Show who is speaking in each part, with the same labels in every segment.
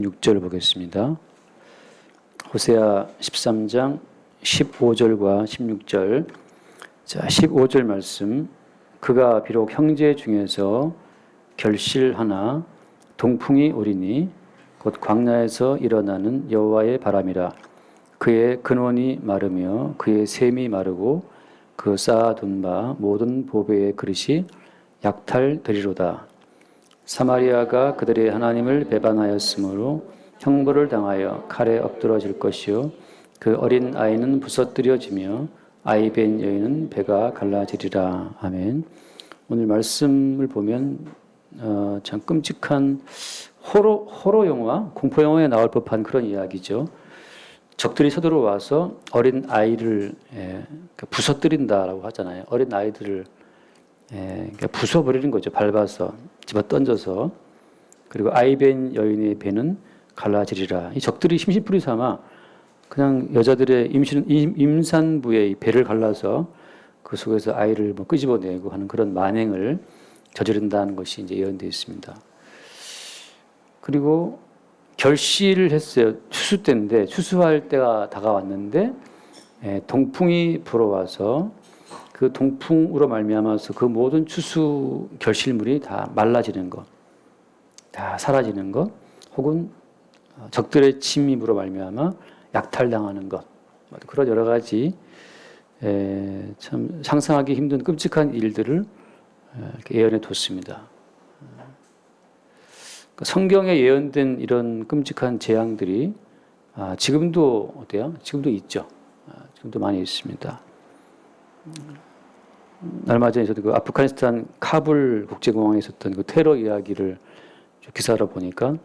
Speaker 1: 6절 보겠습니다. 호세아 13장 15절과 16절. 자, 15절 말씀. 그가 비록 형제 중에서 결실하나 동풍이 오리니 곧 광야에서 일어나는 여호와의 바람이라. 그의 근원이 마르며 그의 샘이 마르고 그 쌓아둔 바 모든 보배의 그릇이 약탈되리로다. 사마리아가 그들의 하나님을 배반하였으므로 형벌을 당하여 칼에 엎드러질 것이요 그 어린 아이는 부서뜨려지며 아이 벤 여인은 배가 갈라지리라. 아멘. 오늘 말씀을 보면 참 끔찍한 호러 영화, 공포 영화에 나올 법한 그런 이야기죠. 적들이 서들어와서 어린 아이를 부서뜨린다라고 하잖아요. 어린 아이들을 부숴버리는 거죠. 밟아서 집어 던져서. 그리고 아이벤 여인의 배는 갈라지리라. 이 적들이 심심풀이 삼아 그냥 여자들의 임산부의 배를 갈라서 그 속에서 아이를 끄집어내고 하는 그런 만행을 저지른다는 것이 이제 예언되어 있습니다. 그리고 결실을 했어요. 추수 때인데 추수할 때가 다가왔는데 동풍이 불어와서 그 동풍으로 말미암아서 그 모든 추수 결실물이 다 말라지는 것, 다 사라지는 것, 혹은 적들의 침입으로 말미암아 약탈당하는 것, 그런 여러 가지 참 상상하기 힘든 끔찍한 일들을 예언해 뒀습니다. 성경에 예언된 이런 끔찍한 재앙들이 지금도 어때요? 지금도 있죠. 지금도 많이 있습니다. 얼마 전에 저도 그 아프가니스탄 카불 국제공항에 있었던 그 테러 이야기를 기사로 보니까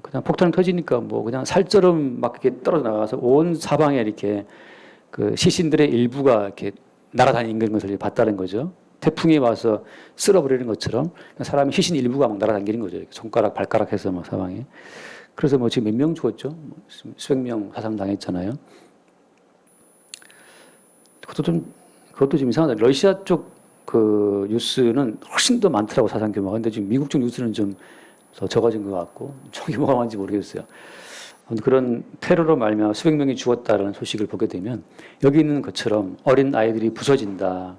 Speaker 1: 그냥 폭탄이 터지니까 뭐 그냥 살처럼 막 이렇게 떨어져 나가서 온 사방에 이렇게 그 시신들의 일부가 이렇게 날아다니는 것을 봤다는 거죠. 태풍이 와서 쓸어버리는 것처럼 사람이 시신 일부가 막 날아다니는 거죠. 손가락, 발가락 해서 막 사방에. 그래서 뭐 지금 몇 명 죽었죠? 수백 명 사상당했잖아요. 그것도 좀 이상하다. 러시아 쪽 그 뉴스는 훨씬 더 많더라고, 사상 규모가. 근데 지금 미국 쪽 뉴스는 좀 더 적어진 것 같고, 총 규모가 많은지 모르겠어요. 그런 테러로 말미암아 수백 명이 죽었다는 소식을 보게 되면 여기 있는 것처럼 어린 아이들이 부서진다.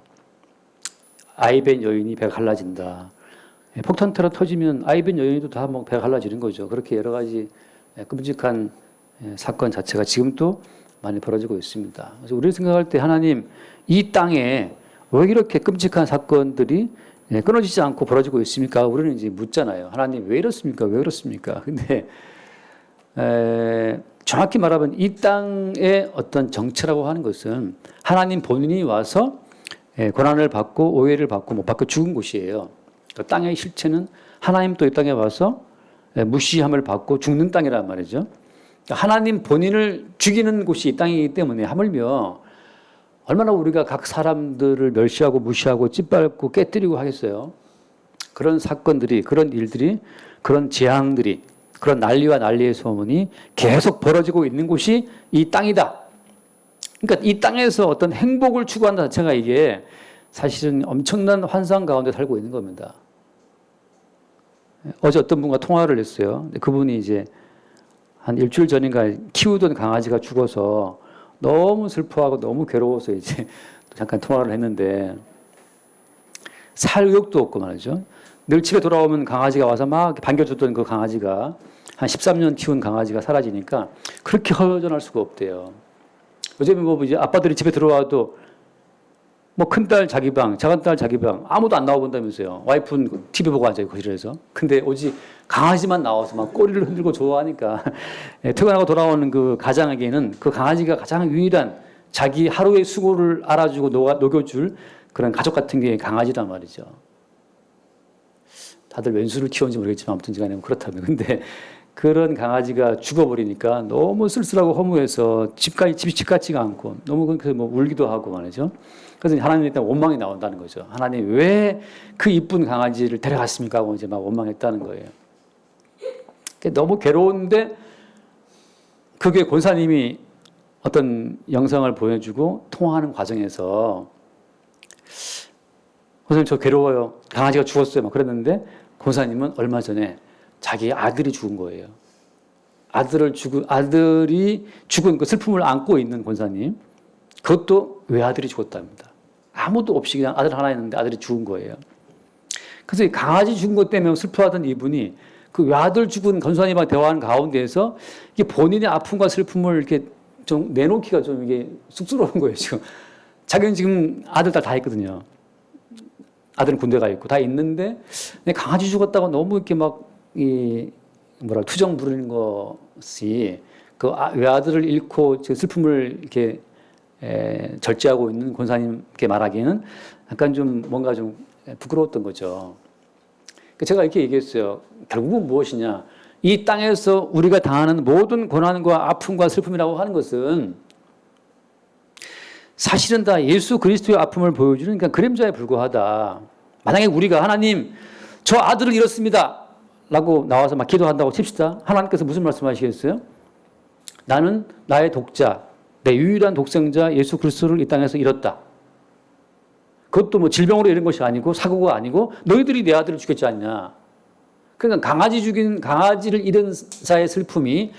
Speaker 1: 아이벤 여인이 배가 갈라진다. 폭탄 테러 터지면 아이벤 여인도 다 뭐 배가 갈라지는 거죠. 그렇게 여러 가지 끔찍한 사건 자체가 지금 또 많이 벌어지고 있습니다. 그래서 우리가 생각할 때 하나님 이 땅에 왜 이렇게 끔찍한 사건들이 끊어지지 않고 벌어지고 있습니까? 우리는 이제 묻잖아요. 하나님 왜 이렇습니까? 왜 그렇습니까? 근데 정확히 말하면 이 땅의 어떤 정체라고 하는 것은 하나님 본인이 와서 고난을 받고 오해를 받고 못 받고 죽은 곳이에요. 그 땅의 실체는 하나님 또 이 땅에 와서 무시함을 받고 죽는 땅이란 말이죠. 하나님 본인을 죽이는 곳이 이 땅이기 때문에 하물며 얼마나 우리가 각 사람들을 멸시하고 무시하고 짓밟고 깨뜨리고 하겠어요. 그런 사건들이, 그런 일들이, 그런 재앙들이, 그런 난리와 난리의 소문이 계속 벌어지고 있는 곳이 이 땅이다. 그러니까 이 땅에서 어떤 행복을 추구한다 자체가 이게 사실은 엄청난 환상 가운데 살고 있는 겁니다. 어제 어떤 분과 통화를 했어요. 그분이 이제 한 일주일 전인가 키우던 강아지가 죽어서 너무 슬퍼하고 너무 괴로워서 이제 잠깐 통화를 했는데 살 의욕도 없고 말이죠. 늘 집에 돌아오면 강아지가 와서 막 반겨줬던 그 강아지가 한 13년 키운 강아지가 사라지니까 그렇게 허전할 수가 없대요. 요즘에 뭐 이제 아빠들이 집에 들어와도 뭐 큰딸 자기 방, 작은딸 자기 방 아무도 안 나와본다면서요. 와이프는 TV 보고 앉아요, 거실에서. 근데 오직 강아지만 나와서 막 꼬리를 흔들고 좋아하니까 퇴근하고 돌아오는 그 가장에게는 그 강아지가 가장 유일한 자기 하루의 수고를 알아주고 녹여줄 그런 가족 같은 게 강아지란 말이죠. 다들 왼수를 키웠는지 모르겠지만 아무튼 간에 그렇다면. 근데 그런 강아지가 죽어버리니까 너무 쓸쓸하고 허무해서 집 같지가 않고 너무 그래서 뭐 울기도 하고 말이죠. 그래서 하나님에 일단 원망이 나온다는 거죠. 하나님 왜 그 이쁜 강아지를 데려갔습니까? 하고 이제 막 원망했다는 거예요. 너무 괴로운데 그게 권사님이 어떤 영상을 보여주고 통화하는 과정에서 선생님 저 괴로워요. 강아지가 죽었어요. 막 그랬는데 권사님은 얼마 전에 자기 아들이 죽은 거예요. 아들이 죽은 그 슬픔을 안고 있는 권사님. 그것도 외아들이 죽었답니다. 아무도 없이 그냥 아들 하나 있는데 아들이 죽은 거예요. 그래서 강아지 죽은 것 때문에 슬퍼하던 이분이 그 외아들 죽은 권사님과 대화하는 가운데에서 이게 본인의 아픔과 슬픔을 이렇게 좀 내놓기가 좀 이게 쑥스러운 거예요, 지금. 자기는 지금 아들, 딸 다 있거든요. 아들은 군대 가 있고 다 있는데 강아지 죽었다고 너무 이렇게 투정 부리는 것이 그 외아들을 잃고 슬픔을 이렇게 절제하고 있는 권사님께 말하기에는 약간 좀 뭔가 좀 부끄러웠던 거죠. 제가 이렇게 얘기했어요. 결국은 무엇이냐? 이 땅에서 우리가 당하는 모든 고난과 아픔과 슬픔이라고 하는 것은 사실은 다 예수 그리스도의 아픔을 보여주는 그림자에 불과하다. 만약에 우리가 하나님, 저 아들을 잃었습니다. 라고 나와서 막 기도한다고 칩시다. 하나님께서 무슨 말씀하시겠어요? 나는 나의 독자, 내 유일한 독생자 예수 그리스도를 이 땅에서 잃었다. 그것도 뭐 질병으로 잃은 것이 아니고 사고가 아니고 너희들이 내 아들을 죽였지 않냐. 그러니까 강아지를 잃은 자의 슬픔이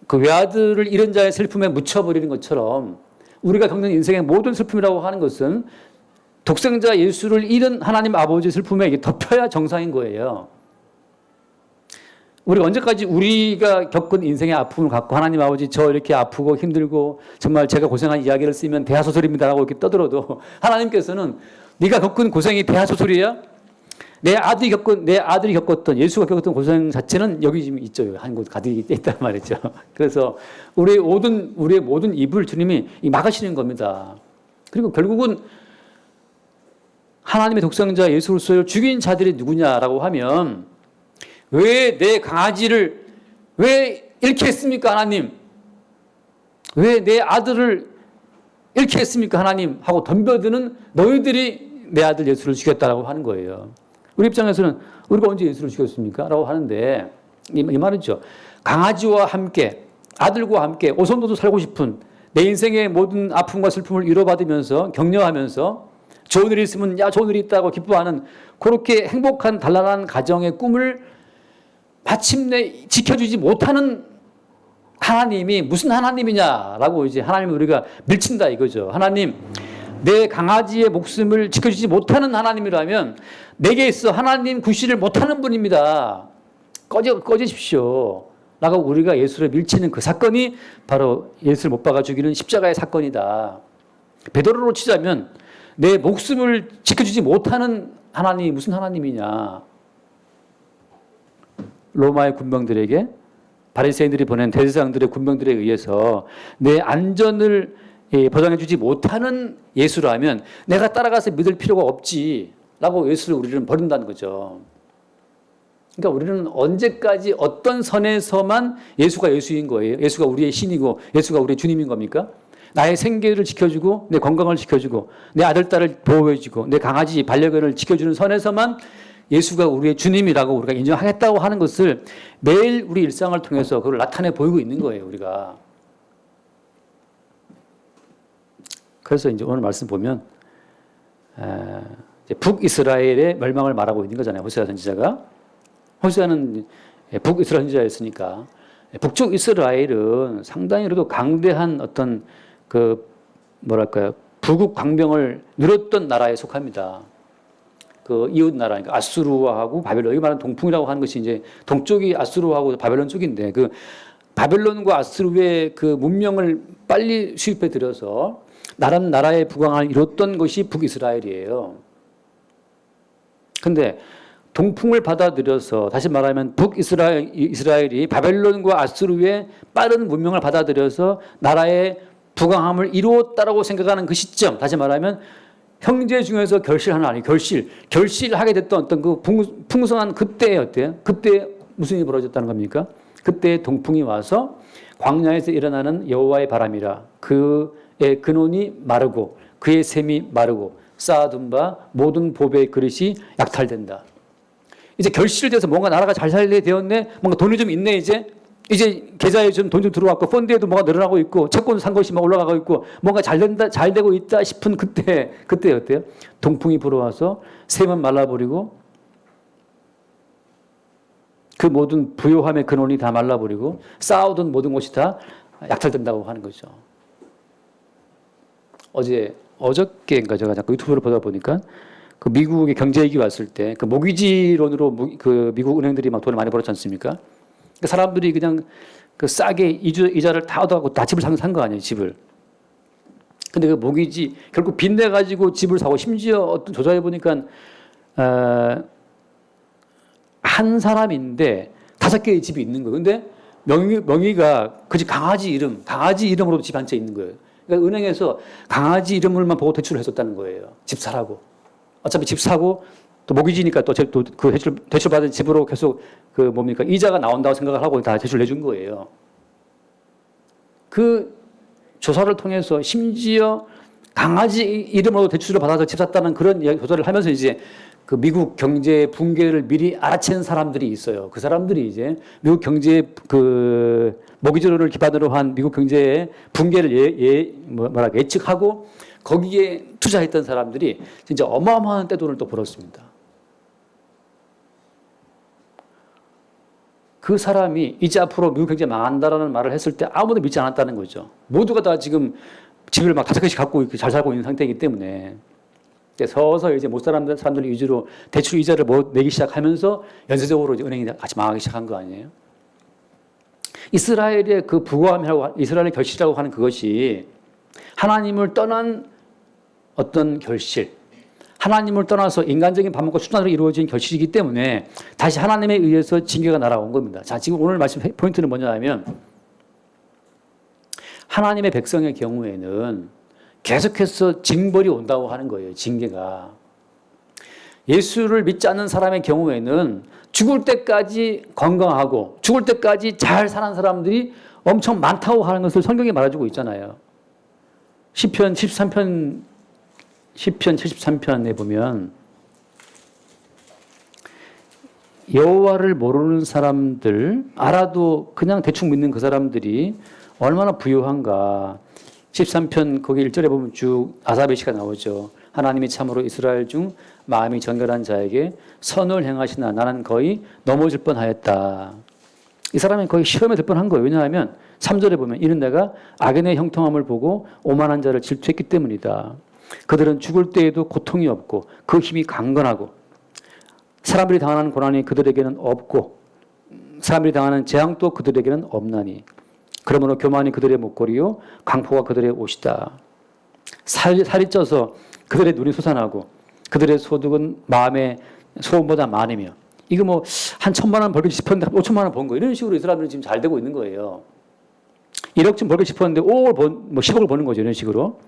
Speaker 1: 그 외아들을 잃은 자의 슬픔에 묻혀버리는 것처럼 우리가 겪는 인생의 모든 슬픔이라고 하는 것은 독생자 예수를 잃은 하나님 아버지의 슬픔에 이게 덮여야 정상인 거예요. 우리가 언제까지 우리가 겪은 인생의 아픔을 갖고 하나님 아버지 저 이렇게 아프고 힘들고 정말 제가 고생한 이야기를 쓰면 대하소설입니다라고 이렇게 떠들어도 하나님께서는 네가 겪은 고생이 대하소설이야? 내 아들이 겪었던 예수가 겪었던 고생 자체는 여기 지금 있죠. 한 곳 가득 있단 말이죠. 그래서 우리의 모든 입을 주님이 막으시는 겁니다. 그리고 결국은 하나님의 독생자 예수 그리스도를 죽인 자들이 누구냐라고 하면 왜 내 강아지를 왜 잃게 했습니까, 하나님? 왜 내 아들을 잃게 했습니까, 하나님? 하고 덤벼드는 너희들이 내 아들 예수를 죽였다라고 하는 거예요. 우리 입장에서는 우리가 언제 예수를 죽였습니까? 라고 하는데 이 말이죠. 강아지와 함께 아들과 함께 오손도도 살고 싶은 내 인생의 모든 아픔과 슬픔을 위로받으면서 격려하면서 좋은 일이 있으면 야 좋은 일이 있다고 기뻐하는 그렇게 행복한 단란한 가정의 꿈을 마침내 지켜주지 못하는 하나님이 무슨 하나님이냐라고 이제 하나님을 우리가 밀친다 이거죠. 하나님, 내 강아지의 목숨을 지켜주지 못하는 하나님이라면 내게 있어 하나님 구실을 못하는 분입니다. 꺼지십시오. 라고 우리가 예수를 밀치는 그 사건이 바로 예수를 못 박아 죽이는 십자가의 사건이다. 베드로로 치자면 내 목숨을 지켜주지 못하는 하나님이 무슨 하나님이냐. 로마의 군병들에게 바리새인들이 보낸 대제사장들의 군병들에 의해서 내 안전을 보장해주지 못하는 예수라면 내가 따라가서 믿을 필요가 없지라고 예수를 우리는 버린다는 거죠. 그러니까 우리는 언제까지 어떤 선에서만 예수가 예수인 거예요? 예수가 우리의 신이고 예수가 우리의 주님인 겁니까? 나의 생계를 지켜주고 내 건강을 지켜주고 내 아들, 딸을 보호해주고 내 강아지, 반려견을 지켜주는 선에서만 예수가 우리의 주님이라고 우리가 인정하겠다고 하는 것을 매일 우리 일상을 통해서 그걸 나타내 보이고 있는 거예요, 우리가. 그래서 이제 오늘 말씀 보면 북이스라엘의 멸망을 말하고 있는 거잖아요, 호세아 선지자가. 호세아는 북이스라엘 선지자였으니까 북쪽 이스라엘은 상당히 그래도 강대한 어떤 부국 강병을 누렸던 나라에 속합니다. 그 이웃 나라, 그러니까 아수르하고 바벨론, 여기 말하는 동풍이라고 하는 것이 이제 동쪽이 아수르하고 바벨론 쪽인데 그 바벨론과 아수르의 그 문명을 빨리 수입해 들여서 나란 나라의 부강을 이뤘던 것이 북이스라엘이에요. 근데 동풍을 받아들여서 다시 말하면 북이스라엘이 바벨론과 아수르의 빠른 문명을 받아들여서 나라의 부강함을 이루었다라고 생각하는 그 시점, 다시 말하면 형제 중에서 결실하는 아니 결실하게 됐던 어떤 그 풍성한 그때에 어때요? 그때 무슨 일이 벌어졌다는 겁니까? 그때 동풍이 와서 광야에서 일어나는 여호와의 바람이라 그의 근원이 마르고 그의 샘이 마르고 쌓아둔 바 모든 보배의 그릇이 약탈된다. 이제 결실돼서 뭔가 나라가 잘 살게 되었네. 뭔가 돈이 좀 있네 이제 계좌에 좀 돈 좀 들어왔고 펀드에도 뭐가 늘어나고 있고 채권 산 것이 막 올라가고 있고 뭔가 잘 되고 있다 싶은 그때 어때요? 동풍이 불어와서 샘은 말라버리고 그 모든 부요함의 근원이 다 말라버리고 쌓아오던 모든 것이 다 약탈된다고 하는 거죠. 어저께인가 제가 자꾸 유튜브를 보다 보니까 그 미국의 경제위기 왔을 때 그 모기지론으로 그 미국 은행들이 막 돈을 많이 벌었지 않습니까? 그 사람들이 그냥 그 싸게 이자를 다 얻어가고 다 집을 산 거 아니에요, 집을. 근데 그 모기지 결국 빚내 가지고 집을 사고 심지어 어떤 조사해 보니까 한 사람인데 5개의 집이 있는 거예요. 근데 명의가 그 집 강아지 이름으로 집 한 채 있는 거예요. 그러니까 은행에서 강아지 이름을만 보고 대출을 했었다는 거예요. 집 사라고. 어차피 집 사고 또 모기지니까 또 그 대출 받은 집으로 계속 그 뭡니까 이자가 나온다고 생각을 하고 다 대출 내준 거예요. 그 조사를 통해서 심지어 강아지 이름으로 대출을 받아서 집 샀다는 그런 조사를 하면서 이제 그 미국 경제 붕괴를 미리 알아챈 사람들이 있어요. 그 사람들이 이제 미국 경제 그 모기지론을 기반으로 한 미국 경제의 붕괴를 예측하고 거기에 투자했던 사람들이 진짜 어마어마한 떼돈을 또 벌었습니다. 그 사람이 이제 앞으로 미국 경제 망한다라는 말을 했을 때 아무도 믿지 않았다는 거죠. 모두가 다 지금 집을 막 5개씩 갖고 잘 살고 있는 상태이기 때문에 서서히 이제 못 사는 사람들 위주로 대출 이자를 못 내기 시작하면서 연쇄적으로 이제 은행이 같이 망하기 시작한 거 아니에요? 이스라엘의 그 부고함이라고 이스라엘의 결실이라고 하는 그것이 하나님을 떠난 어떤 결실, 하나님을 떠나서 인간적인 방법과 수단으로 이루어진 결실이기 때문에 다시 하나님에 의해서 징계가 날아온 겁니다. 자, 지금 오늘 말씀 포인트는 뭐냐면 하나님의 백성의 경우에는 계속해서 징벌이 온다고 하는 거예요. 징계가. 예수를 믿지 않는 사람의 경우에는 죽을 때까지 건강하고 죽을 때까지 잘 사는 사람들이 엄청 많다고 하는 것을 성경에 말해주고 있잖아요. 시편 73편에 보면 여호와를 모르는 사람들, 알아도 그냥 대충 믿는 그 사람들이 얼마나 부유한가. 13편 거기 1절에 보면 쭉 아사베 시가 나오죠. 하나님이 참으로 이스라엘 중 마음이 정결한 자에게 선을 행하시나 나는 거의 넘어질 뻔하였다. 이 사람이 거의 시험에 들 뻔한 거예요. 왜냐하면 3절에 보면 이는 내가 악인의 형통함을 보고 오만한 자를 질투했기 때문이다. 그들은 죽을 때에도 고통이 없고 그 힘이 강건하고 사람들이 당하는 고난이 그들에게는 없고 사람들이 당하는 재앙도 그들에게는 없나니 그러므로 교만이 그들의 목걸이요 강포가 그들의 옷이다. 살이 쪄서 그들의 눈이 솟아나고 그들의 소득은 마음의 소원보다 많으며 이거 뭐 한 1,000만 원 벌고 싶었는데 5천만 원 번 거 이런 식으로 이 사람들은 지금 잘 되고 있는 거예요. 1억쯤 벌고 싶었는데 10억을 버는 거죠. 이런 식으로.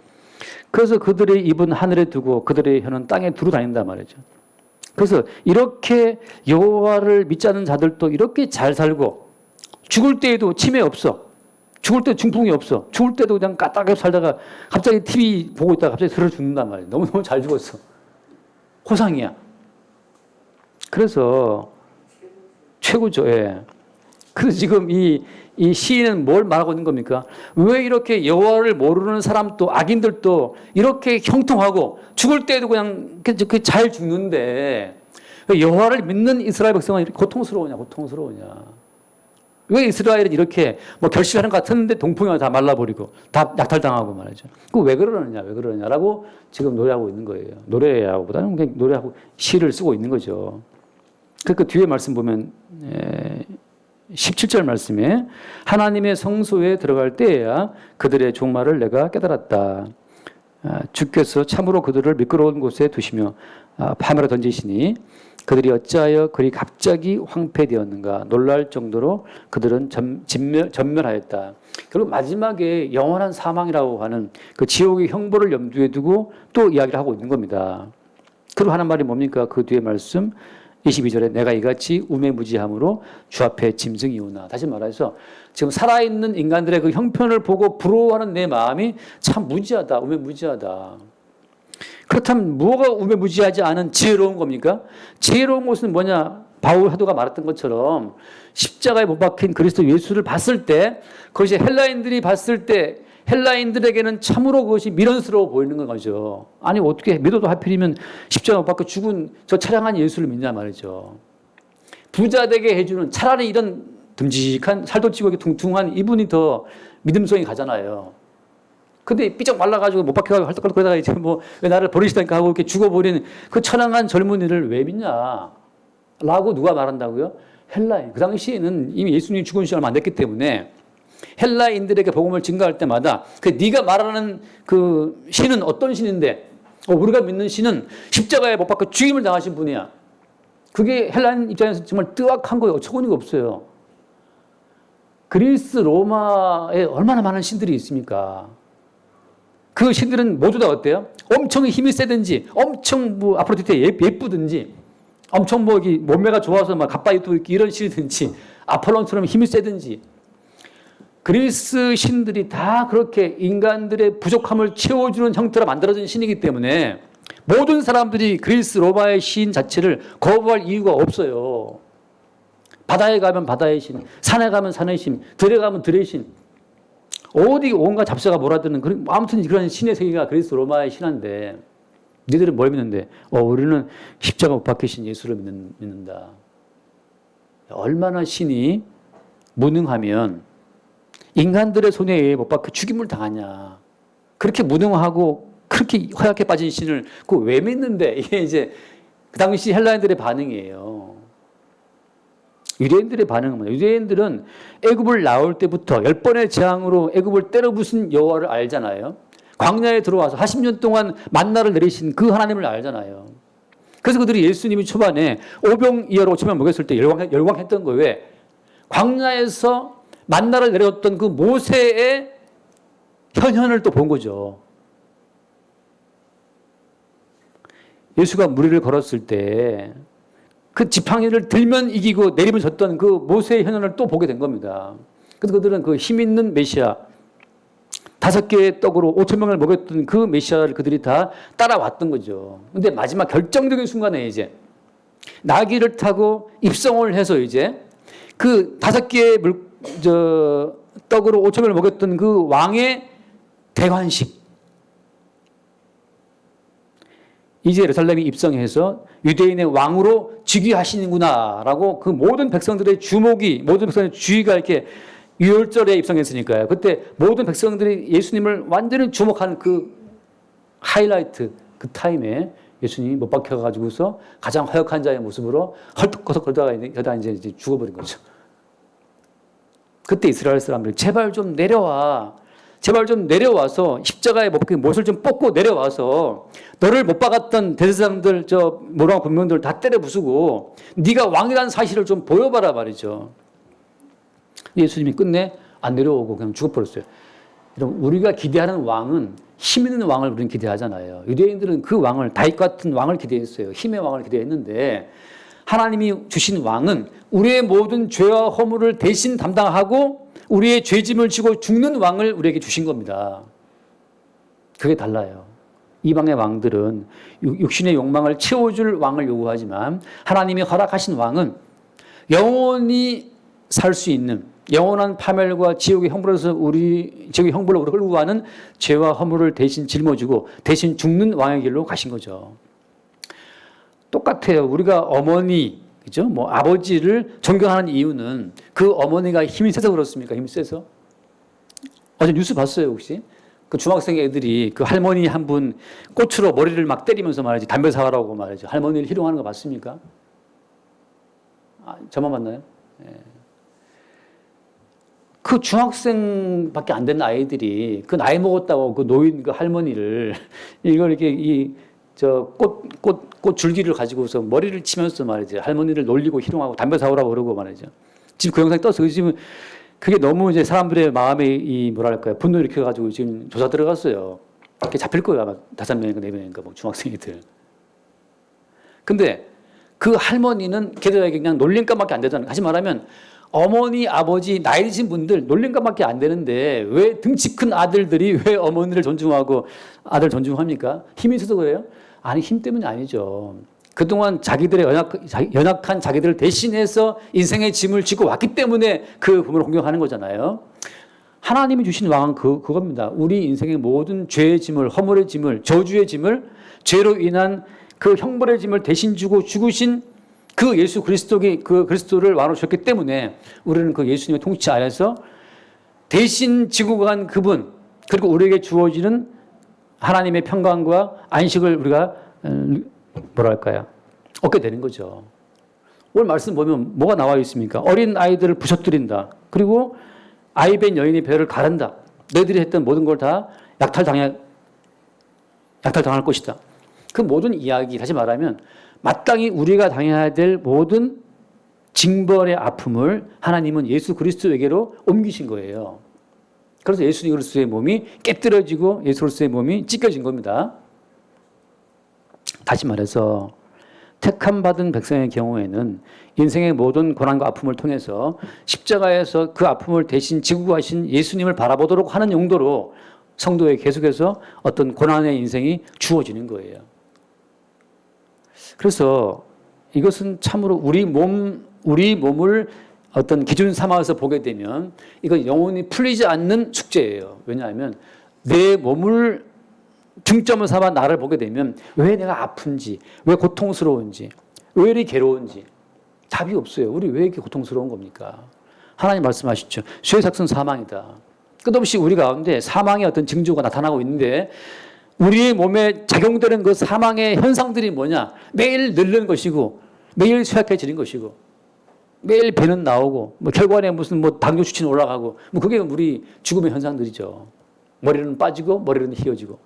Speaker 1: 그래서 그들의 입은 하늘에 두고 그들의 혀는 땅에 두루 다닌단 말이죠. 그래서 이렇게 여호와를 믿지 않는 자들도 이렇게 잘 살고 죽을 때에도 치매 없어. 죽을 때 중풍이 없어. 죽을 때도 그냥 까딱하게 살다가 갑자기 TV 보고 있다가 갑자기 쓰러 죽는단 말이에요. 너무너무 잘 죽었어. 호상이야. 그래서 최고죠. 예. 그래서 지금 이 시인은 뭘 말하고 있는 겁니까? 왜 이렇게 여호와를 모르는 사람도 악인들도 이렇게 형통하고 죽을 때도 그냥 잘 죽는데 여호와를 믿는 이스라엘 백성은 이렇게 고통스러우냐? 왜 이스라엘은 이렇게 뭐 결실하는 것 같은데 동풍이 다 말라버리고 다 약탈당하고 말이죠. 그 왜 그러느냐라고 지금 노래하고 있는 거예요. 노래하고보다는 그냥 노래하고 시를 쓰고 있는 거죠. 그러니까 뒤에 말씀 보면 17절 말씀에 하나님의 성소에 들어갈 때에야 그들의 종말을 내가 깨달았다. 주께서 참으로 그들을 미끄러운 곳에 두시며 파멸에 던지시니 그들이 어찌하여 그리 갑자기 황폐되었는가 놀랄 정도로 그들은 전멸하였다. 결국 마지막에 영원한 사망이라고 하는 그 지옥의 형벌을 염두에 두고 또 이야기를 하고 있는 겁니다. 그리고 하는 말이 뭡니까? 그 뒤에 말씀 22절에 내가 이같이 우매무지함으로 주 앞에 짐승이 오나. 다시 말해서 지금 살아있는 인간들의 그 형편을 보고 부러워하는 내 마음이 참 무지하다. 우매무지하다. 그렇다면 뭐가 우매무지하지 않은 지혜로운 겁니까? 지혜로운 것은 뭐냐? 바울 사도가 말했던 것처럼 십자가에 못 박힌 그리스도 예수를 봤을 때 그것이 헬라인들이 봤을 때 헬라인들에게는 참으로 그것이 미련스러워 보이는 거죠. 아니 어떻게 믿어도 하필이면 십자가 못 박혀 죽은 저 차량한 예수를 믿냐 말이죠. 부자 되게 해주는, 차라리 이런 듬직한 살도 찌고 퉁퉁한 이분이 더 믿음성이 가잖아요. 근데 삐쩍 말라가지고 못 박혀가지고 헐떡헐떡 그러다가 이제 뭐 왜 나를 버리시다니까 하고 이렇게 죽어버리는 그 천황한 젊은이를 왜 믿냐? 라고 누가 말한다고요? 헬라인. 그 당시에는 이미 예수님이 죽은 지 얼마 안 됐기 때문에 헬라인들에게 복음을 증거할 때마다 그 네가 말하는 그 신은 어떤 신인데 우리가 믿는 신은 십자가에 못 박혀 죽임을 당하신 분이야. 그게 헬라인 입장에서 정말 뜨악한 거예요. 어처구니가 없어요. 그리스 로마에 얼마나 많은 신들이 있습니까? 그 신들은 모두 다 어때요? 엄청 힘이 세든지, 엄청 뭐 아프로디테 예쁘든지, 엄청 뭐 몸매가 좋아서 막 갓바위 또 이런 신이든지, 아폴론처럼 힘이 세든지, 그리스 신들이 다 그렇게 인간들의 부족함을 채워주는 형태로 만들어진 신이기 때문에 모든 사람들이 그리스 로마의 신 자체를 거부할 이유가 없어요. 바다에 가면 바다의 신, 산에 가면 산의 신, 들에 가면 들의 신, 어디 온갖 잡사가 몰아드는 그런, 아무튼 그런 신의 세계가 그리스 로마의 신한데 니들은 뭘 믿는데? 우리는 십자가 못 박히신 예수를 믿는다. 얼마나 신이 무능하면 인간들의 손에 의해 못 박혀 죽임을 당하냐. 그렇게 무능하고 그렇게 허약해 빠진 신을 그 왜 믿는데? 이게 이제 그 당시 헬라인들의 반응이에요. 유대인들의 반응은 뭐예요? 유대인들은 애굽을 나올 때부터 10번의 재앙으로 애굽을 때려부순 여호와를 알잖아요. 광야에 들어와서 40년 동안 만나를 내리신 그 하나님을 알잖아요. 그래서 그들이 예수님이 초반에 오병이어로 5천명 먹였을 때 열광했던 거예요. 왜? 광야에서 만나를 내렸던 그 모세의 현현을 또 본 거죠. 예수가 무리를 걸었을 때 그 지팡이를 들면 이기고 내리면 졌던 그 모세의 현현을 또 보게 된 겁니다. 그래서 그들은 그 힘 있는 메시아, 5개의 떡으로 5,000명을 먹였던 그 메시아를 그들이 다 따라왔던 거죠. 근데 마지막 결정적인 순간에 이제 나귀를 타고 입성을 해서 이제 그 5개의 떡으로 5,000명을 먹였던 그 왕의 대관식, 이제 예루살렘이 입성해서 유대인의 왕으로 즉위하시는구나라고 그 모든 백성들의 주목이, 모든 백성의 주의가 이렇게 유월절에 입성했으니까요. 그때 모든 백성들이 예수님을 완전히 주목하는 그 하이라이트, 그 타임에 예수님이 못 박혀가지고서 가장 허약한 자의 모습으로 헐떡거덕 그러다가 이제 죽어버린 거죠. 그때 이스라엘 사람들이 제발 좀 내려와. 제발 좀 내려와서 십자가에 못을 좀 뽑고 내려와서 너를 못 박았던 대제사장들, 모랑 군병들 다 때려 부수고 네가 왕이라는 사실을 좀 보여봐라 말이죠. 예수님이 끝내 안 내려오고 그냥 죽어버렸어요. 여러분, 우리가 기대하는 왕은 힘 있는 왕을 우리는 기대하잖아요. 유대인들은 그 왕을, 다윗 같은 왕을 기대했어요. 힘의 왕을 기대했는데 하나님이 주신 왕은 우리의 모든 죄와 허물을 대신 담당하고 우리의 죄짐을 지고 죽는 왕을 우리에게 주신 겁니다. 그게 달라요. 이방의 왕들은 육신의 욕망을 채워줄 왕을 요구하지만 하나님이 허락하신 왕은 영원히 살 수 있는, 영원한 파멸과 지옥의 형벌에서 지옥의 형벌로 우리를 끌고 가는 죄와 허물을 대신 짊어지고 대신 죽는 왕의 길로 가신 거죠. 똑같아요. 우리가 어머니, 그죠? 아버지를 존경하는 이유는 그 어머니가 힘이 세서 그렇습니까? 힘이 세서? 어제 뉴스 봤어요, 혹시? 그 중학생 애들이 그 할머니 한 분 꽃으로 머리를 막 때리면서 말이지, 담배 사가라고 말이죠. 할머니를 희롱하는 거 봤습니까? 저만 봤나요? 네. 그 중학생밖에 안 된 아이들이 그 나이 먹었다고 그 노인 그 할머니를 이걸 이렇게 꽃 줄기를 가지고서 머리를 치면서 말이죠. 할머니를 놀리고 희롱하고 담배 사오라고 그러고 말이죠. 지금 그 영상이 떴어요. 지금 그게 너무 이제 사람들의 마음에 분노 일으켜가지고 지금 조사 들어갔어요. 그게 잡힐 거예요. 아마 5명인가 4명인가 중학생이들. 근데 그 할머니는 걔들에게 그냥 놀림감밖에 안 되잖아요. 다시 말하면 어머니, 아버지, 나이 드신 분들 놀림감밖에 안 되는데 왜 등치 큰 아들들이 왜 어머니를 존중하고 아들 존중합니까? 힘이 있어서 그래요? 아니, 힘 때문이 아니죠. 그동안 자기들의 연약한 자기들을 대신해서 인생의 짐을 지고 왔기 때문에 그 부모를 공경하는 거잖아요. 하나님이 주신 왕은 그겁니다. 우리 인생의 모든 죄의 짐을, 허물의 짐을, 저주의 짐을, 죄로 인한 그 형벌의 짐을 대신 주고 죽으신 그 예수 그리스도기 그 그리스도를 왕으로 주셨기 때문에 우리는 그 예수님의 통치 아래서 대신 지고 간 그분, 그리고 우리에게 주어지는 하나님의 평강과 안식을 우리가 뭐랄까요? 얻게 되는 거죠. 오늘 말씀 보면 뭐가 나와 있습니까? 어린 아이들을 부셔뜨린다. 그리고 아이벤 여인의 배를 가른다. 너희들이 했던 모든 걸 다 약탈당할 것이다. 그 모든 이야기, 다시 말하면 마땅히 우리가 당해야 될 모든 징벌의 아픔을 하나님은 예수 그리스도에게로 옮기신 거예요. 그래서 예수 그리스도의 몸이 깨뜨려지고 예수 그리스도의 몸이 찢겨진 겁니다. 다시 말해서 택함 받은 백성의 경우에는 인생의 모든 고난과 아픔을 통해서 십자가에서 그 아픔을 대신 지고 가신 예수님을 바라보도록 하는 용도로 성도에 계속해서 어떤 고난의 인생이 주어지는 거예요. 그래서 이것은 참으로 우리 몸을 어떤 기준 삼아서 보게 되면 이건 영원히 풀리지 않는 숙제예요. 왜냐하면 내 몸을 중점을 삼아 나를 보게 되면 왜 내가 아픈지, 왜 고통스러운지, 왜 이렇게 괴로운지 답이 없어요. 우리 왜 이렇게 고통스러운 겁니까? 하나님 말씀하시죠. 죄의 삭은 사망이다. 끝없이 우리 가운데 사망의 어떤 징조가 나타나고 있는데 우리의 몸에 작용되는 그 사망의 현상들이 뭐냐? 매일 늙는 것이고 매일 쇠약해지는 것이고 매일 배는 나오고 뭐 결과에 무슨 뭐 당뇨 수치는 올라가고 뭐 그게 우리 죽음의 현상들이죠. 머리는 빠지고 머리는 휘어지고.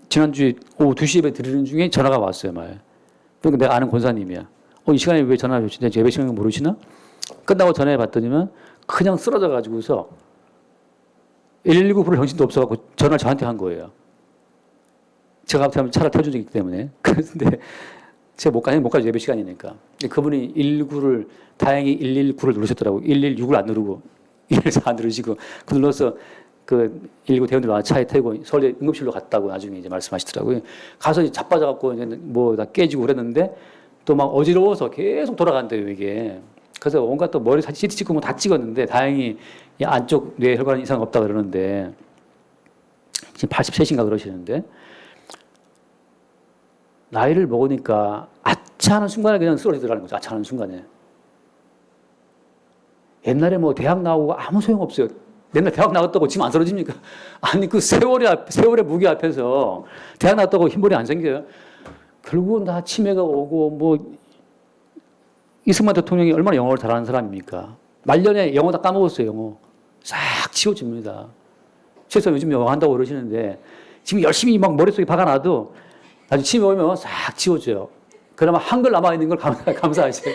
Speaker 1: 지난주에 오후 2시 예배 드리는 중에 전화가 왔어요. 말. 그러니까 내가 아는 권사님이야. 이 시간에 왜 전화를 주시냐? 예배 시간인 거 모르시나? 끝나고 전화해 봤더니만 그냥 쓰러져 가지고서 119 부를 정신도 없어갖고 전화를 저한테 한 거예요. 제가 앞에 차를 태워준 적이 있기 때문에. 그런데 제가 못 가죠. 예배 시간이니까. 그분이 119를, 다행히 119를 누르셨더라고요. 116을 안 누르고, 114 안 누르시고, 그 눌러서 그 119 대원들 와 차에 태우고 서울대 응급실로 갔다고 나중에 이제 말씀하시더라고요. 가서 이제 자빠져갖고 뭐 다 깨지고 그랬는데 또 막 어지러워서 계속 돌아간대요, 이게. 그래서 온갖 또 머리 CT 찍고 뭐 다 찍었는데 다행히 이 안쪽 뇌 혈관 이상 없다 그러는데 지금 83인가 그러시는데 나이를 먹으니까 아차하는 순간에 그냥 쓰러지더라는 거죠. 아차하는 순간에. 옛날에 뭐 대학 나오고 아무 소용 없어요. 옛날 대학 나왔다고 지금 안 쓰러집니까? 아니 그 세월의 무게 앞에서 대학 나왔다고 흰머리 안 생겨요. 결국은 다 치매가 오고 뭐 이승만 대통령이 얼마나 영어를 잘하는 사람입니까? 말년에 영어 다 까먹었어요. 영어. 싹 지워집니다. 최소 요즘 영어 한다고 그러시는데 지금 열심히 막 머릿속에 박아놔도 나중에 치매 오면 싹 지워져요. 그나마 한글 남아있는 걸 감사하셔요.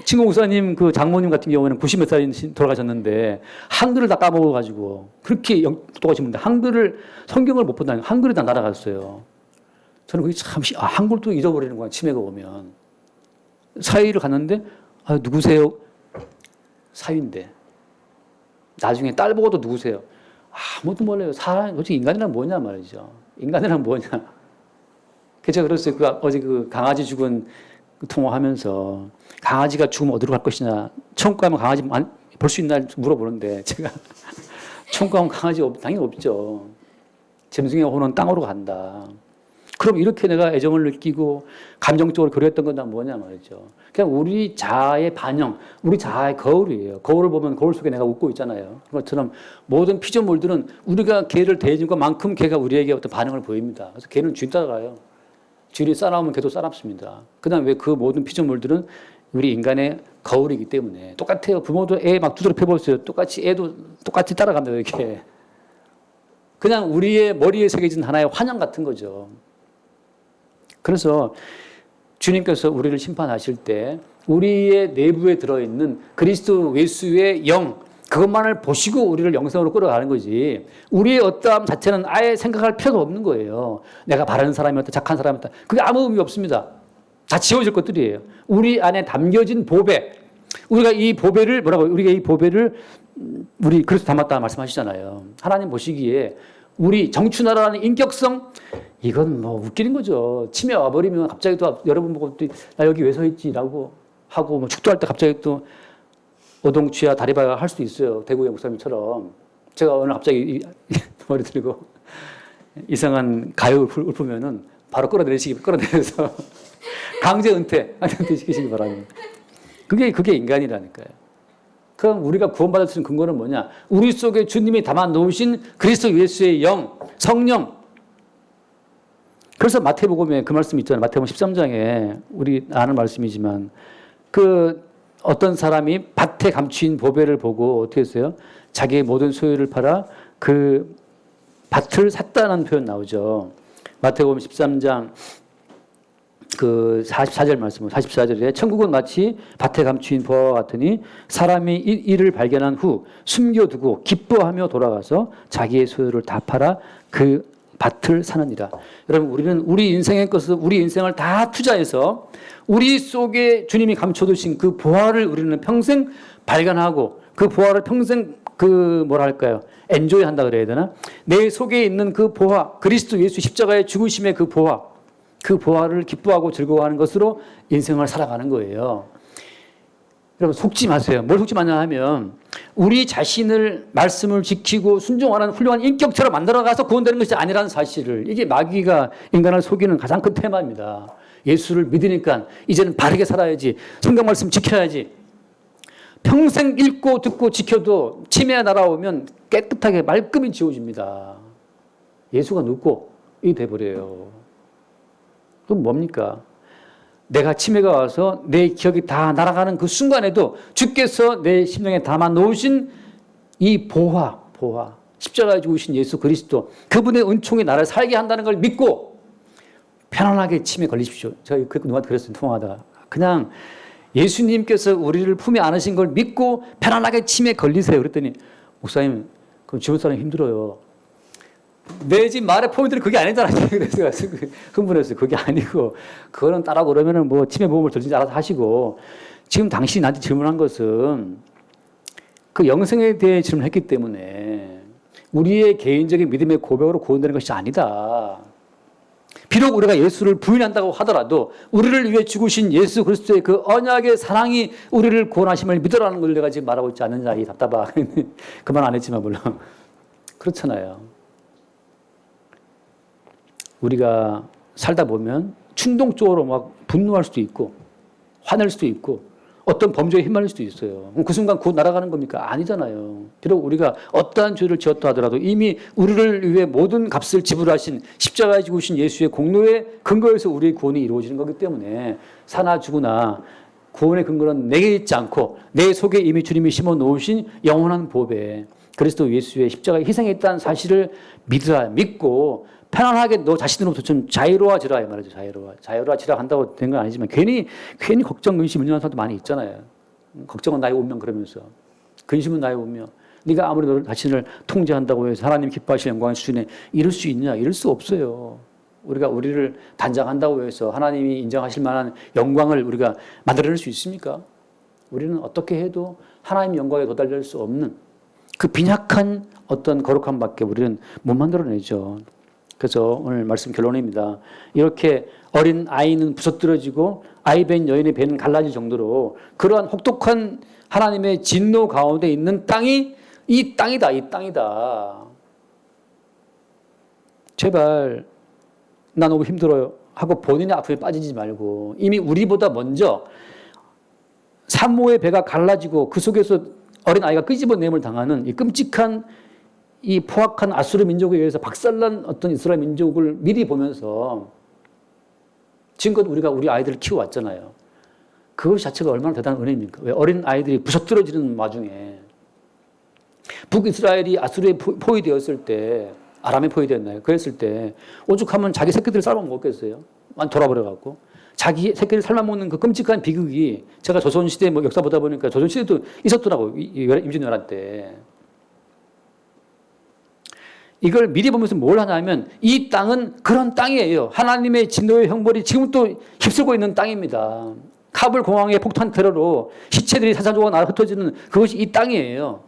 Speaker 1: 친구 목사님 그 장모님 같은 경우에는 90몇 살이 돌아가셨는데 한글을 다 까먹어가지고 그렇게 똑똑하신 분인데 한글을 성경을 못 본다는 한글이 다 날아갔어요. 저는 그게 참 한글도 잊어버리는 거야. 치매가 오면 사위를 갔는데 누구세요? 사위인데 나중에 딸 보고도 누구세요? 아무도 몰라요. 사람 솔직히 인간이란 뭐냐 말이죠. 인간이란 뭐냐. 그래서 그랬어요. 어제 그 강아지 죽은 통화하면서 강아지가 죽으면 어디로 갈 것이냐. 천국 가면 강아지 볼 수 있나 물어보는데 제가 천국 가면 강아지 당연히 없죠. 짐승의 혼은 땅으로 간다. 그럼 이렇게 내가 애정을 느끼고 감정적으로 교류했던 건 다 뭐냐 말이죠. 그냥 우리 자아의 반영, 우리 자아의 거울이에요. 거울을 보면 거울 속에 내가 웃고 있잖아요. 그것처럼 모든 피조물들은 우리가 개를 대해준 것만큼 개가 우리에게 어떤 반응을 보입니다. 그래서 개는 쥐 따라가요. 쥐를 싸나우면 개도 싸납습니다. 그 다음에 왜 그 모든 피조물들은 우리 인간의 거울이기 때문에 똑같아요. 부모도 애 막 두드려 패보세요. 똑같이 애도 똑같이 따라갑니다. 이렇게. 그냥 우리의 머리에 새겨진 하나의 환영 같은 거죠. 그래서 주님께서 우리를 심판하실 때 우리의 내부에 들어있는 그리스도 예수의 영, 그것만을 보시고 우리를 영성으로 끌어가는 거지. 우리의 어떠함 자체는 아예 생각할 필요도 없는 거예요. 내가 바른 사람이었다, 착한 사람이었다. 그게 아무 의미 없습니다. 다 지워질 것들이에요. 우리 안에 담겨진 보배. 우리가 이 보배를 우리 그리스도 닮았다 말씀하시잖아요. 하나님 보시기에 우리 정춘하라는 인격성, 이건 뭐 웃기는 거죠. 치매 와버리면 갑자기 또 여러분 보고 또 나 여기 왜 서 있지라고 하고 뭐 축도할 때 갑자기 또 어동치야 다리바가 할 수도 있어요. 대구의 목사님처럼. 제가 오늘 갑자기 머리 들고 이상한 가요 읊으면은 바로 끌어내려서 강제 은퇴 시키시기 바랍니다. 그게 인간이라니까요. 그럼 우리가 구원받을 수 있는 근거는 뭐냐? 우리 속에 주님이 담아 놓으신 그리스도 예수의 영, 성령. 그래서 마태복음에 그 말씀이 있잖아요. 마태복음 13장에 우리 아는 말씀이지만 그 어떤 사람이 밭에 감추인 보배를 보고 어떻게 했어요? 자기의 모든 소유를 팔아 그 밭을 샀다는 표현 나오죠. 마태복음 13장 그 44절 말씀, 44절에 천국은 마치 밭에 감추인 보화와 같으니 사람이 이를 발견한 후 숨겨두고 기뻐하며 돌아가서 자기의 소유를 다 팔아 그 밭을 사느니라. 여러분, 우리는 우리 인생의 것을, 우리 인생을 다 투자해서 우리 속에 주님이 감춰두신 그 보화를 우리는 평생 발견하고 그 보화를 평생 뭐랄까요? 엔조이 한다 그래야 되나? 내 속에 있는 그 보화, 그리스도 예수 십자가의 죽으심의 그 보화를 기뻐하고 즐거워하는 것으로 인생을 살아가는 거예요. 여러분, 속지 마세요. 뭘 속지 마냐 하면 우리 자신을 말씀을 지키고 순종하는 훌륭한 인격체로 만들어가서 구원되는 것이 아니라는 사실을, 이게 마귀가 인간을 속이는 가장 큰 테마입니다. 예수를 믿으니까 이제는 바르게 살아야지, 성경 말씀 지켜야지. 평생 읽고 듣고 지켜도 치매가 날아오면 깨끗하게 말끔히 지워집니다. 예수가 눕고 이 돼버려요. 그럼 뭡니까? 내가 치매가 와서 내 기억이 다 날아가는 그 순간에도 주께서 내 심령에 담아 놓으신 이 보화, 십자가에 죽으신 예수 그리스도, 그분의 은총이 나를 살게 한다는 걸 믿고 편안하게 치매 걸리십시오. 제가 누구한테 그랬어요, 통화하다가. 그냥 예수님께서 우리를 품에 안으신 걸 믿고 편안하게 치매 걸리세요. 그랬더니 목사님, 그럼 주변 사람이 힘들어요. 내 집 말의 포인트는 그게 아니잖아요. 그래서 흥분했어요. 그게 아니고, 그거는 따라고 그러면은 뭐 치매 보험을 들든지 알아서 하시고, 지금 당신이 나한테 질문한 것은 그 영생에 대해 질문했기 때문에 우리의 개인적인 믿음의 고백으로 구원되는 것이 아니다. 비록 우리가 예수를 부인한다고 하더라도 우리를 위해 죽으신 예수 그리스도의 그 언약의 사랑이 우리를 구원하심을 믿으라는 걸 내가 지금 말하고 있지 않느냐, 이 답답하. 그 말 안 했지만 물론 그렇잖아요. 우리가 살다 보면 충동적으로 막 분노할 수도 있고 화낼 수도 있고 어떤 범죄에 휘말릴 수도 있어요. 그 순간 곧 날아가는 겁니까? 아니잖아요. 비록 우리가 어떠한 죄를 지었다 하더라도 이미 우리를 위해 모든 값을 지불하신 십자가에 죽으신 예수의 공로에 근거해서 우리의 구원이 이루어지는 거기 때문에 사나 죽으나 구원의 근거는 내게 있지 않고 내 속에 이미 주님이 심어 놓으신 영원한 보배, 그리스도 예수의 십자가에 희생했다는 사실을 믿고 편안하게 너 자신으로부터 좀 자유로워지라, 이 말이죠. 자유로워지라 한다고 된 건 아니지만 괜히 걱정, 근심, 운영하는 사람도 많이 있잖아요. 걱정은 나의 운명 그러면서, 근심은 나의 운명. 네가 아무리 너 자신을 통제한다고 해서 하나님 기뻐하실 영광의 수준에 이룰 수 있느냐? 이룰 수 없어요. 우리가 우리를 단장한다고 해서 하나님이 인정하실 만한 영광을 우리가 만들어낼 수 있습니까? 우리는 어떻게 해도 하나님 영광에 도달할 수 없는 그 빈약한 어떤 거룩함밖에 우리는 못 만들어내죠. 그래서 오늘 말씀 결론입니다. 이렇게 어린 아이는 부서뜨려지고 아이 벤 여인의 배는 갈라질 정도로 그러한 혹독한 하나님의 진노 가운데 있는 땅이 이 땅이다. 제발 나 너무 힘들어요 하고 본인의 아픔에 빠지지 말고 이미 우리보다 먼저 산모의 배가 갈라지고 그 속에서 어린 아이가 끄집어냄을 당하는 이 끔찍한 이 포악한 아수르 민족에 의해서 박살난 어떤 이스라엘 민족을 미리 보면서 지금껏 우리가 우리 아이들을 키워왔잖아요. 그것 자체가 얼마나 대단한 은혜입니까? 왜 어린 아이들이 부서뜨려지는 와중에 북이스라엘이 아수르에 포위되었을 때, 아람에 포위되었나요? 그랬을 때 오죽하면 자기 새끼들을 삶아먹었겠어요? 완 돌아버려갖고 자기 새끼를 삶아먹는 그 끔찍한 비극이, 제가 조선시대 뭐 역사 보다 보니까 조선시대도 있었더라고요. 임진왜란 때. 이걸 미리 보면서 뭘 하냐면 이 땅은 그런 땅이에요. 하나님의 진노의 형벌이 지금 또 휩쓸고 있는 땅입니다. 카불 공항의 폭탄 테러로 시체들이 산산조각 나와 흩어지는 그것이 이 땅이에요.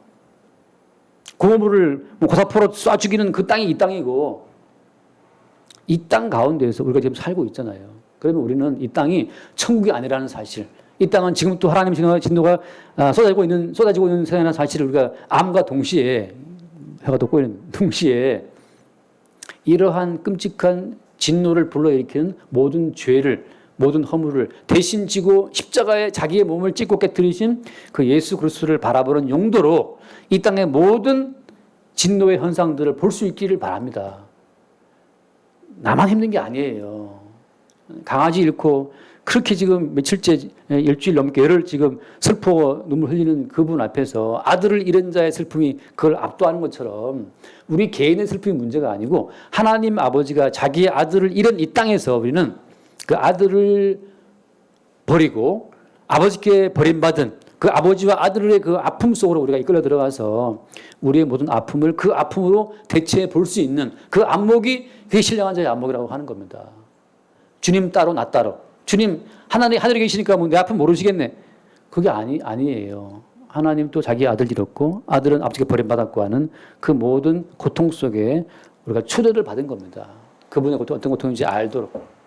Speaker 1: 고물을 고사포로 쏴 죽이는 그 땅이 이 땅이고, 이 땅 가운데에서 우리가 지금 살고 있잖아요. 그러면 우리는 이 땅이 천국이 아니라는 사실, 이 땅은 지금 또 하나님의 진노가 쏟아지고 있는 세상이라는 사실을 우리가 암과 동시에 해가 돋고있는 동시에 이러한 끔찍한 진노를 불러일으키는 모든 죄를, 모든 허물을 대신 지고 십자가에 자기의 몸을 찢고 깨뜨리신 그 예수 그리스도를 바라보는 용도로 이 땅의 모든 진노의 현상들을 볼 수 있기를 바랍니다. 나만 힘든 게 아니에요. 강아지 잃고 그렇게 지금 며칠째, 일주일 넘게 열흘 지금 슬퍼 눈물 흘리는 그분 앞에서 아들을 잃은 자의 슬픔이 그걸 압도하는 것처럼 우리 개인의 슬픔이 문제가 아니고 하나님 아버지가 자기의 아들을 잃은 이 땅에서 우리는 그 아들을 버리고 아버지께 버림받은 그 아버지와 아들의 그 아픔 속으로 우리가 이끌려 들어가서 우리의 모든 아픔을 그 아픔으로 대체해 볼 수 있는 그 안목이 그게 신령한 자의 안목이라고 하는 겁니다. 주님 따로 나 따로. 주님 하나님 하늘에 계시니까 뭐 내 아픔 모르시겠네. 그게 아니에요. 하나님 또 자기 아들 잃었고 아들은 아버지께 버림받았고 하는 그 모든 고통 속에 우리가 초대를 받은 겁니다. 그분의 고통 어떤 고통인지 알도록.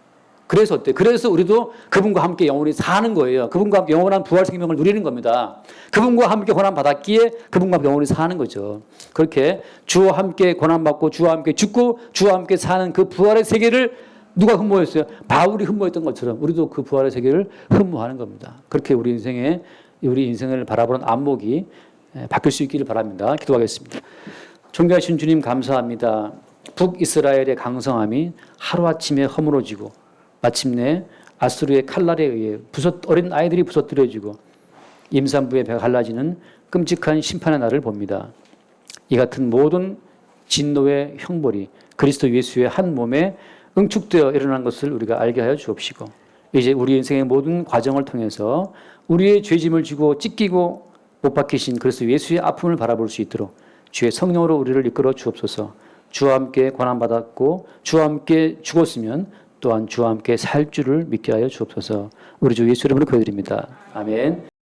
Speaker 1: 그래서 어때? 그래서 우리도 그분과 함께 영원히 사는 거예요. 그분과 함께 영원한 부활 생명을 누리는 겁니다. 그분과 함께 고난 받았기에 그분과 함께 영원히 사는 거죠. 그렇게 주와 함께 고난 받고 주와 함께 죽고 주와 함께 사는 그 부활의 세계를 누가 흠모했어요? 바울이 흠모했던 것처럼 우리도 그 부활의 세계를 흠모하는 겁니다. 그렇게 우리 인생을 바라보는 안목이 바뀔 수 있기를 바랍니다. 기도하겠습니다. 존귀하신 주님 감사합니다. 북이스라엘의 강성함이 하루아침에 허물어지고 마침내 아수르의 칼날에 의해 어린 아이들이 부서뜨려지고 임산부의 배가 갈라지는 끔찍한 심판의 날을 봅니다. 이 같은 모든 진노의 형벌이 그리스도 예수의 한 몸에 응축되어 일어난 것을 우리가 알게 하여 주옵시고 이제 우리 인생의 모든 과정을 통해서 우리의 죄짐을 지고 찢기고 못 박히신 그리스도 예수의 아픔을 바라볼 수 있도록 주의 성령으로 우리를 이끌어 주옵소서. 주와 함께 고난받았고 주와 함께 죽었으면 또한 주와 함께 살 줄을 믿게 하여 주옵소서. 우리 주 예수 이름으로 기도드립니다. 아멘.